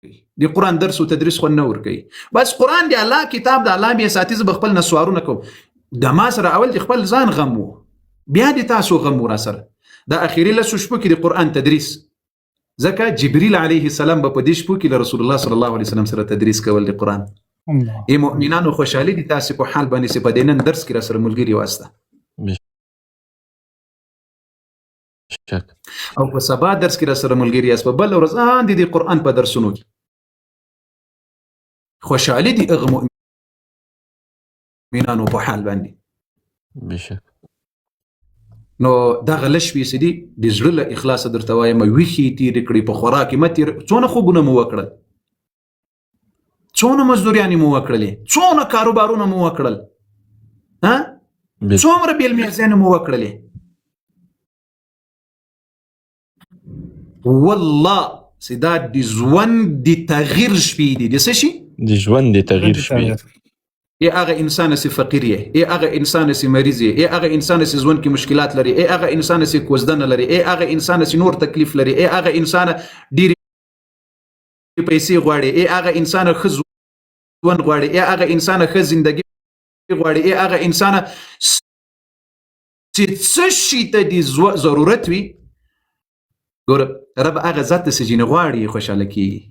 دی قرآن درس او تدریس خو نه ورکوي. بس قرآن دی الله کتاب د الله بیا ساتي. زه به خپل نه سوارونه کوم. د ما سره اول د خپل ځان غم و، بیا د تاسو غم و را سره. د اخیری لسو شپو کې د قرآن تدریس، ځکه جبريل علیه السلام به په دې شپو کې له رسول الله صلی الله علیه وسلم سره تدریس کول د قرآن. ای مؤمنانو خوشحالي دي تاسو په حال باندې چې په دې نن درس کې را سره ملګری واسطه او په سبا درس کې را سره ملګری یاست، په بل ورځ د قرآن په درسونو کې خوشحالي دي هغه مؤمنانو په حال باندې. بشک نو دغه لږ پیسې دي د زړه له اخلاصه درته وایم، ویښې تېرې کړې په خوراک مه تېر. څونه خوبونه مو وکړل، څونه مزدوریانې مو وکړلې، څونه کاروبارونه مو وکړل، څومره بیل میزانې مو وکړلې. والله چې دا د ژوند د تغییر شپې دي. د څه شي؟ د ژوند د تغییر شپې. ای هغه انسان چې فقیر یې، ای هغه انسان چې مریض یې، ای هغه انسان چې ژوند کې مشکلات لري، ای هغه انسان چې کوزدنه لري، ای هغه انسان چې نور تکلیف لري، ای هغه انسان ډېرې پیسې غواړي، ای هغه انسان ښه ژوند غواړي، ای هغه انسان ښه زندګي غواړي، ای هغه انسان چې څه شي ته د ضرورت وي. ګوره رب هغه ذات ته چې جینې غواړي خوشحاله کېږي،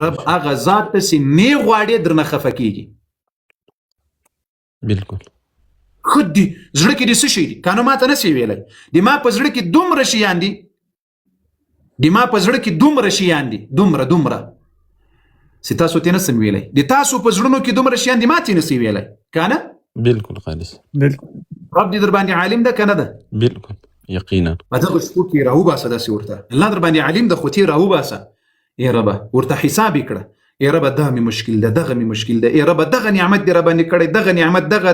رب هغه ذات ته چې نه غواړي درنه خفه کېږي. بالکل خود دی زړه کې د څه شي دي که نه ما ته نسي ویلی. د ما په زړه کې دومره شیان دي، د ما په زړه کې دومره شیان دي، دومره چې تاسو ته نسم ویلی. د تاسو په زړونو کې دومره شیان دي ما ته نسي ویلی که نه. بالکل خالص. بالکل رب دې در باندې عالم ده که نه ده. بالکل یقینا. په دغه شپو کې راوباسه داسې ورته الله در باندې عالم ده، خو تې راوباسه. ای ربه ورته حساب یې کړه. ای ربه دا مې مشکل ده، دغه مې مشکل ده. ای ربه دغه نعمت دې را باندې کړی، دغه نعمت دغه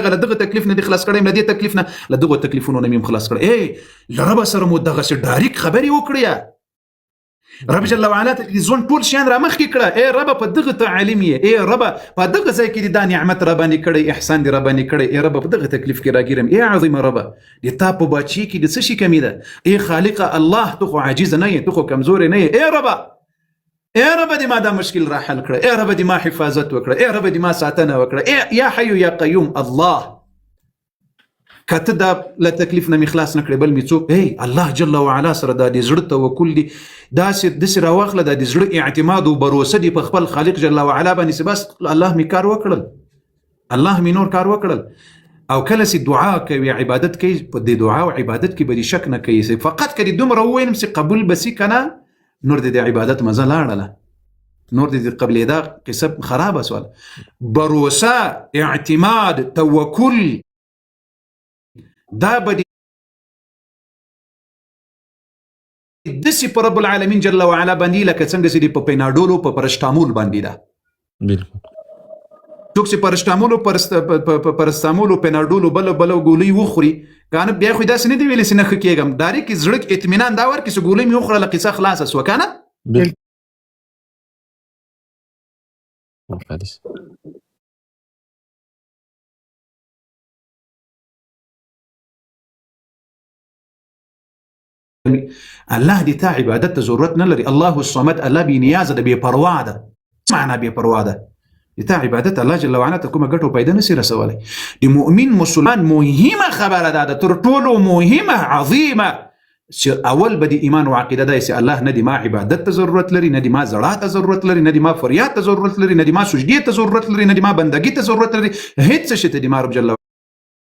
له دغه تکلیف نه دې خلاص کړی، له دې تکلیف نه، له دغو تکلیفونو نه مې خلاص کړی. ای له ربه سره مو دغسې ډایرک خبرې وکړې. رب جل وعلا ته دې ژوند ټول شیان را مخکې کړه. ای ربه په دغه ته عالم یې، ای ربه په دغه ځای کې دې دا نعمت را باندې کړی، احسان دې را باندې کړی. ای ربه په دغه تکلیف کې راګیرم. ای عظیمه ربه د تا په بادشي کې د څه شي کمی ده؟ ای خالقه الله ته خو عاجز نه یې، ته خو کمزورې نه یې. ای ربه دې ما دا مشکل را حل کړه، ای ربه دې ما حفاظت وکړه، ای ربه دې ما ساتنه وکړه. ای یا حی یا قیوم الله، کته دا له تکلیف نه مې خلاص نه کړې بل مې څوک. ای الله جل وعلا سره دا د زړه توکل دی، داسې راواخله دا د زړه اعتماد او بروسه دی په خپل خالق جل وعلا باندې چې بس الله مې کار وکړل، الله مې نور کار وکړل. او کله چې دعا کوي عبادت کوي، په دې دعا او عبادت کې به دې شک نه کوي. فقط کدي دومره ووینم چې قبول بسي کنه، نور دې عبادت مزه لاړله، نور دې قبل دا قصه خرابه سوال. بروسه، اعتماد، توکل، دا به دسی پر رب العالمین جل وعلا باندې لکه څنګه چې په پیناډولو په پرشتامول باندې ده. بالکل څوک چې پرستامول پیناډولو بل ګولۍ وخوري کنه، بیا خو داسې نه دی ویلی چې نه ښه کېږم. ډایرکټ زړه کې اطمینان دا ورکړي چې ګولۍ مې وخوړله قصه خلاصه سوه که نه. خالص. الله دې تا عبادت ته ضرورت نه لري. الله الصمد، الله بې نیازه ده، بې پروا ده. څه معنا بې پروا ده؟ دې تا عبادت الله جل وعلا ته کومه ګټه او پیدا نشي رسولی. د مؤمن مسلمان مهمه خبره ده تر ټولو مهمه عظیمه، چې اول به د ایمان او عقیده ده چې الله نه د ما عبادت ته ضرورت لري، نه د ما زړه ته ضرورت لري، نه د ما فریاد ته ضرورت لري، نه د ما سجدې ته ضرورت لري، نه د ما بندګۍ ته ضرورت لري. هیڅ شي ته د ما رب جل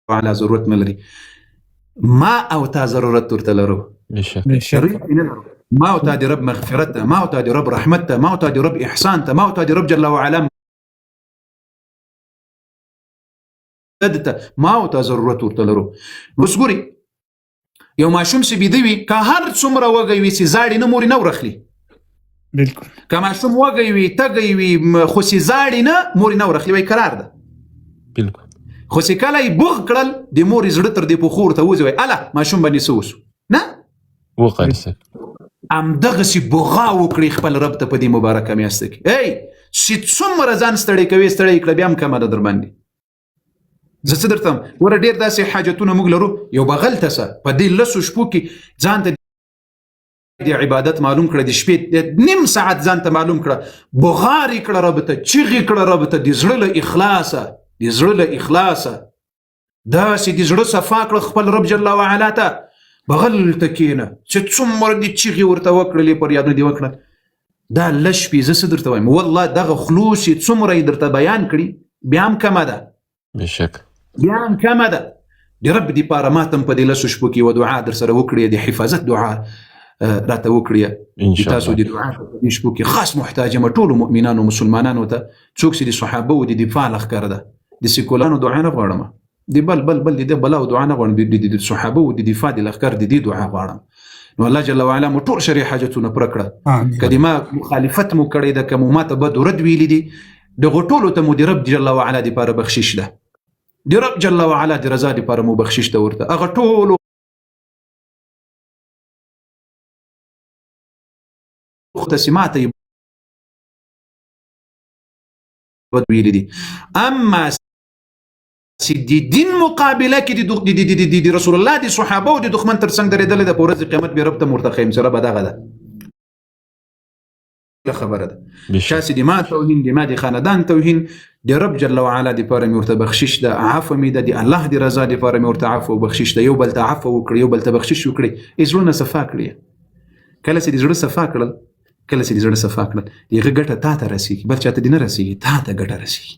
وعلا ضرورت نه لري. ما او تا ضرورت ورته لرو. ما او تا د رب مغفرت ته، ما او تا د رب رحمت ته، ما او تا د رب احسان ته، ما او تا د رب جل وعلا مدد ته، ما او تا ضرورت ورته لرو. اوس ګورئ یو ماشوم چې بیده وي که هر څومره وږی وي چې زاړي نه مورې نه ورخلي. بالکل که ماشوم وږی وي تږی وي خو چې زاړي نه مورې نه ورخلي وایي کرار ده. بالکل خو چې کله یې بوغ کړل د مورې زړه تر دې پښو ورته وځي وایي اله ماشوم باندې څه وسو نه وقایسه همدغسې بغا وکړي خپل رب ته په دې مبارکه میاشته کې. ای چې څومره ځان ستړی کوي ستړی کړه بیا هم کمه ده در باندې. زه څه درته وایم وره ډېر داسې حاجتونه موږ لرو. یو بغل ته څه په دې لسو شپو کې ځان ته د عبادت معلوم کړه، د شپې نیم ساعت ځان ته معلوم کړه، بغاري کړه رب ته، چیغې کړه رب ته، د زړه له اخلاصه، د زړه له اخلاصه داسې د زړه صفا کړه خپل رب جل وعلا ته، بغل ته کښېنه چې څومره دې چیغې ورته وکړلې، فریادونه دې وکړل. دا لږ شپې زه څه درته وایم، والله دغه خلوص یې څومره یې درته بیان کړي بیا هم کمه ده، بشک بیا هم کمه ده. د رب دپاره ما ته هم په دې لسو شپو کې یوه دعا در سره وکړې، د حفاظت دعا راته وکړې، ان شاء تاسو الله. د دعا په دې شپو کې خاص محتاج یم ټولو مؤمنانو مسلمانانو ته، څوک چې د صحابه و د دفاع لښکر ده، د سیکولانو دعا نه غواړم، د بل د بلا دعا نه غواړم، د صحابه و د دفاع د لښکر د دې دعا غواړم. نو الله جل وعلا مو ټول شرعي حاجتونه پوره کړه، که د ما مخالفت مو کړی ده، که مو ما ته بد و رد ویلي دي، دغو ټولو ته مو د رب جل وعلا دپاره بخشش ده، د رب جل وعلا د رضا دپاره مو بخشش ده ورته. هغه ټولو مختصمات یې بد ویلي دي. اما چې د دین مقابله کې د رسول الله د صحابه او د دښمن ترڅنګ درېدلی ده، په ورځ قیامت به رب ته مرتقی یم چې ربه دغه ده خبره ده. شاسې د ما توهین، د ما د خاندان توهین، د رب جل وعلا دپاره مې ورته بخشش ده، عفو مې ده، د الله د رضا دپاره مې ورته عفو او بخشش ده. یو بل ته عفو وکړي، یو بل ته بخشش وکړي، زړونه صفا کړي. کله چې د زړه صفا کړل، کله چې د زړه صفا کړل، د هغه ګټه تا ته رسېږي، بل چاته دې نه رسېږي، تا ته ګټه رسېږي.